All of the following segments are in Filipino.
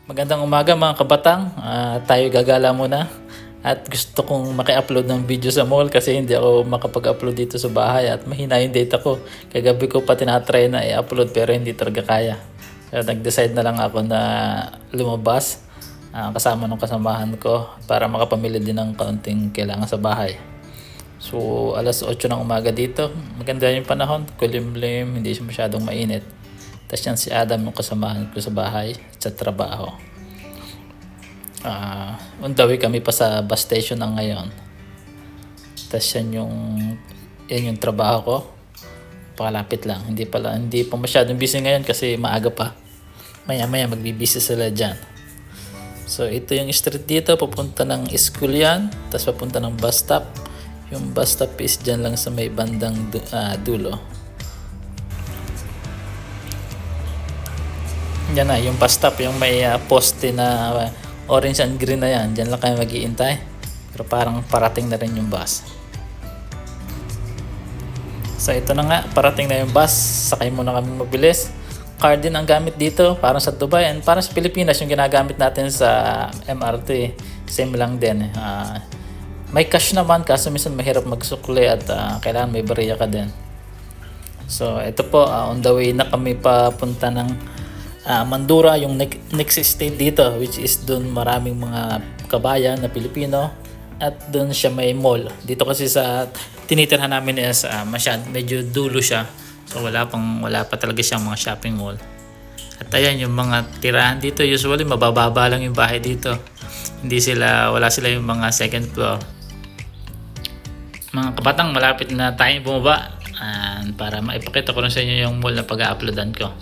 Magandang umaga mga kabatang. Tayo gagala muna. At gusto kong maki-upload ng video sa mall kasi hindi ako makapag-upload dito sa bahay at mahina yung data ko. Kagabi ko pa tinatry na i-upload pero hindi talaga kaya. Kaya nag-decide na lang ako na lumabas kasama ng kasamahan ko para makapamili din ng kaunting kailangan sa bahay. So alas 8 ng umaga dito. Maganda yung panahon, kulimlim, hindi siya masyadong mainit. Tapos yan si Adam yung kasamahan ko sa bahay sa trabaho. On the way kami pa sa bus station ng ngayon. Tapos yan yung trabaho ko. Palapit lang. Hindi pa masyadong busy ngayon kasi maaga pa. Maya maya magbibisi sila dyan. So ito yung street dito. Papunta ng school yan. Tapos papunta ng bus stop. Yung bus stop is dyan lang sa may bandang dulo. Yan na, yung bus stop, yung may poste na orange and green na yan. Diyan lang kayo mag-iintay. Pero parang parating na rin yung bus. So ito na nga, parating na yung bus. Sakay muna kami mabilis. Card din ang gamit dito, parang sa Dubai. And parang sa Pilipinas, yung ginagamit natin sa MRT. Same lang din. May cash naman, kaso minsan mahirap magsukli at kailangan may bariya ka din. So ito po, on the way na kami papunta ng Mandurah, yung next state dito, which is doon maraming mga kabayan na Pilipino at doon siya may mall. Dito kasi sa tinitirhan namin is medyo dulo siya. So wala pa talaga siyang mga shopping mall. At ayan yung mga tirahan dito, usually mabababa lang yung bahay dito. Wala sila yung mga second floor. Mga kabatang, malapit na tayong bumaba para maipakita ko rin sa inyo yung mall na pag-uploadan ko.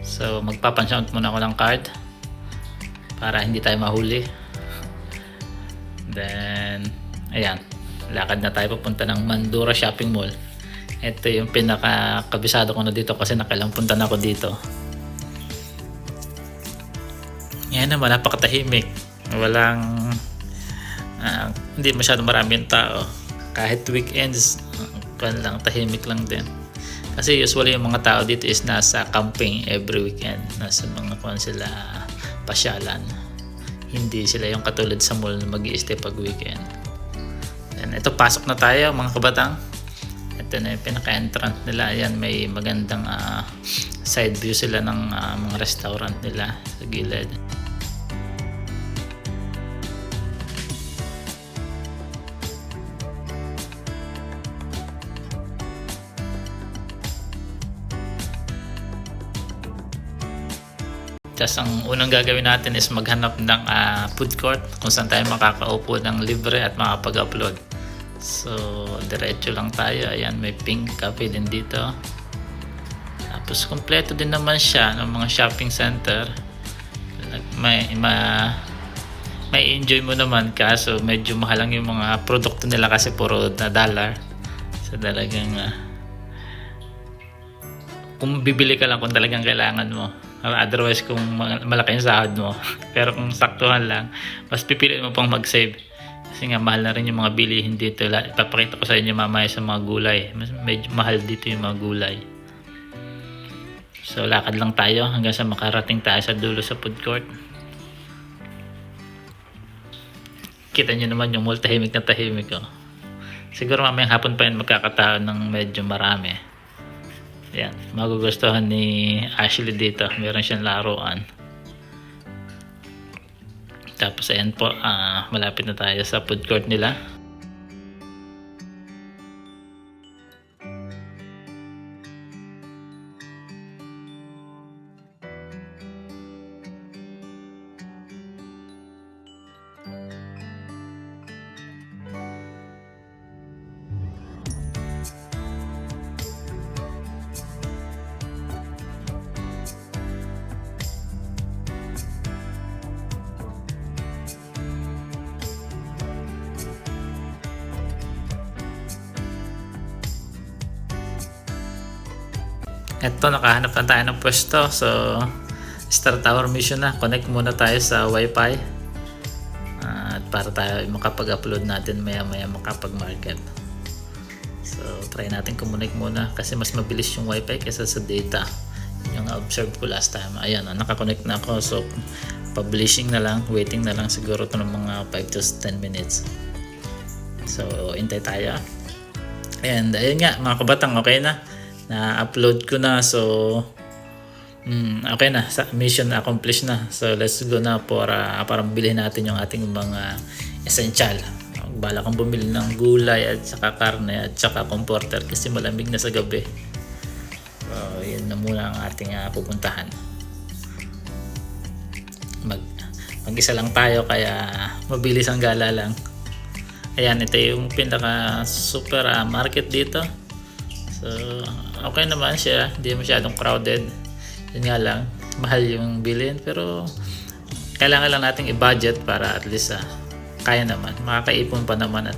So magpapanshout muna ako ng card para hindi tayo mahuli. Then ayan, lakad na tayo papunta ng Mandurah Shopping Mall. Ito yung pinaka-kabisado ko na dito kasi nakailang punta na ako dito. Yan naman, napakatahimik. Hindi masyadong marami yung tao. Kahit weekends, tahimik lang din. Kasi usually yung mga tao dito is nasa camping every weekend. Nasa mga sila pasyalan. Hindi sila yung katulad sa mall na mag-i-stay pag weekend. And ito, pasok na tayo mga kabatang. Ito na yung pinaka-entrance nila. Ayan, may magandang side view sila ng mga restaurant nila sa gilid. Tapos ang unang gagawin natin is maghanap ng food court kung saan tayo makakaupo ng libre at makapag-upload. So diretso lang tayo. Ayan, may Pink Cafe din dito. Tapos kompleto din naman siya ng mga shopping center. May enjoy mo naman, kaso medyo mahal lang yung mga produkto nila kasi puro na dollar. So talagang kung bibili ka lang kung talagang kailangan mo. Otherwise kung malaki yung sahod mo. Pero kung saktuhan lang, mas pipiliin mo pang mag-save. Kasi nga mahal na rin yung mga bilihin dito. Ipapakita ko sa inyo mamaya sa mga gulay. Medyo mahal dito yung mga gulay. So lakad lang tayo hanggang sa makarating tayo sa dulo sa food court. Kita nyo naman yung mall, tahimik na tahimik. Siguro mamayang hapon pa yun magkakataon ng medyo marami. Yan, magugustuhan ni Ashley dito. Meron siyang laruan. Tapos ayan po, malapit na tayo sa food court nila. Ito, nakahanap na tayo ng pwesto. So start our mission na. Connect muna tayo sa wifi at para tayo makapag-upload natin maya makapag-market. So try natin connect muna kasi mas mabilis yung wifi kaysa sa data. Yung na-observe ko last time. Ayan, nakakonect na ako. So publishing na lang, waiting na lang siguro ito ng mga 5 to 10 minutes. So hintay tayo. And ayun nga mga kabatang, okay na. Na-upload ko na, so okay na, mission accomplished na. So let's go na para bilhin natin yung ating mga essential. Bala kang bumili ng gulay at saka karne at saka comforter kasi malamig na sa gabi. So yun na muna ang ating pupuntahan. Mag-isa lang tayo kaya mabilis ang gala lang. Ayan, ito yung pinaka super market dito. So okay naman siya, hindi masyadong crowded. Yun nga lang, mahal yung bilhin pero kailangan lang nating i-budget para at least kaya naman, makakaipon pa naman at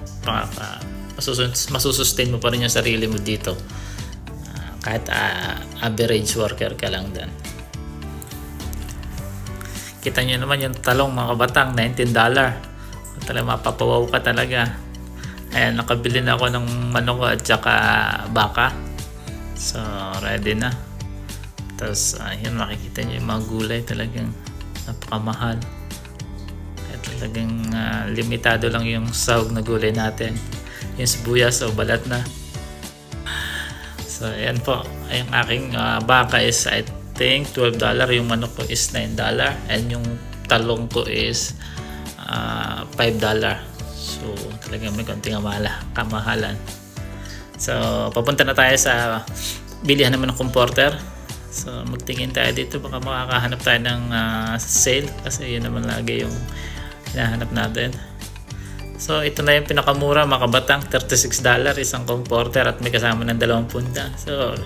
masusustain mo pa rin yung sarili mo dito. Kahit average worker ka lang din. Kita nyo naman yung talong mga kabatang, $19. Talaga mapapawaw ka talaga. Ayan, nakabili na ako ng manok at saka baka. So ready na. Tapos ayun, makikita nyo yung mga gulay, talagang napakamahal. At talagang limitado lang yung sahog na gulay natin. Yung sibuyas o balat na. So ayan po, yung aking baka is I think $12, yung manok ko is $9, and yung talong ko is $5. So talagang may konting kamahalan. So papunta na tayo sa bilihan naman ng comforter. So magtingin tayo dito, baka makakahanap tayo ng sale kasi yun naman lagi yung hinahanap natin. So ito na yung pinakamura mga kabatang, $36 isang comforter at may kasama ng 2 punta. So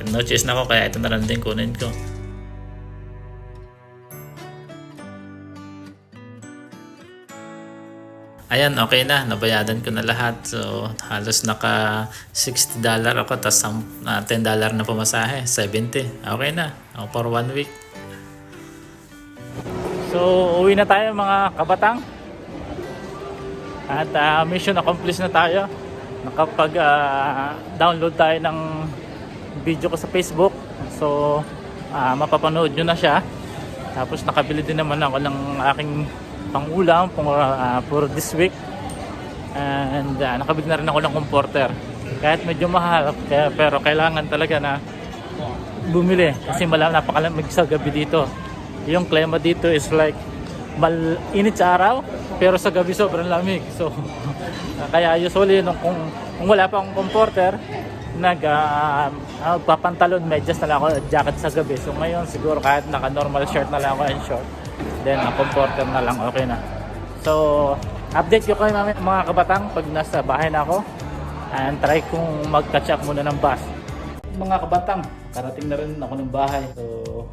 no choice na ako kaya ito na lang din kunin ko. Ayan, okay na. Nabayadan ko na lahat. So, halos naka $60 ako. Tapos $10 na pamasahe. 70. Okay na. For 1 week. So, uwi na tayo mga kabatang. At mission accomplished na tayo. Nakapag-download tayo ng video ko sa Facebook. So, mapapanood nyo na siya. Tapos nakabili din naman ako ng aking pang-ulam for this week. And nakabili na rin ako ng comforter. Kahit medyo mahal, pero kailangan talaga na bumili. Kasi napakalamig sa gabi dito. Yung klima dito is like init sa araw, pero sa gabi sobrang lamig. So, kaya usually kung wala pa akong comforter, papantalon, medyas na lang ako, jacket sa gabi. So ngayon siguro kahit naka normal shirt na lang ako and short, then comforter na lang, okay na. So update ko kayo mga kabatang pag nasa bahay na ako, and try kong mag-catch up muna ng bus. Mga kabatang, karating na rin ako ng bahay. So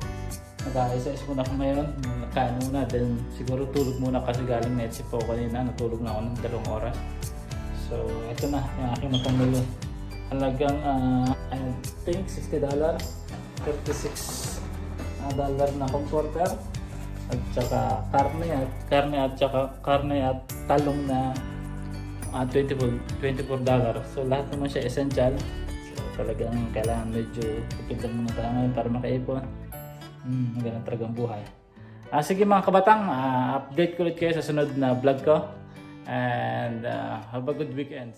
mag-aayos muna ako ngayon, nakain muna, then siguro tulog muna kasi galing netsip po kanina, natulog na ako ng 2 oras. So ito na yung aking napamili. Halagang I think $60, $36 na comforter at saka karne at talong na $24. So lahat naman siya essential. So talagang kailangan medyo tipid lang muna tayo ngayon para makaipon. Ganun talagang buhay. Sige mga kabatang, update ko ulit kayo sa sunod na vlog ko, and have a good weekend.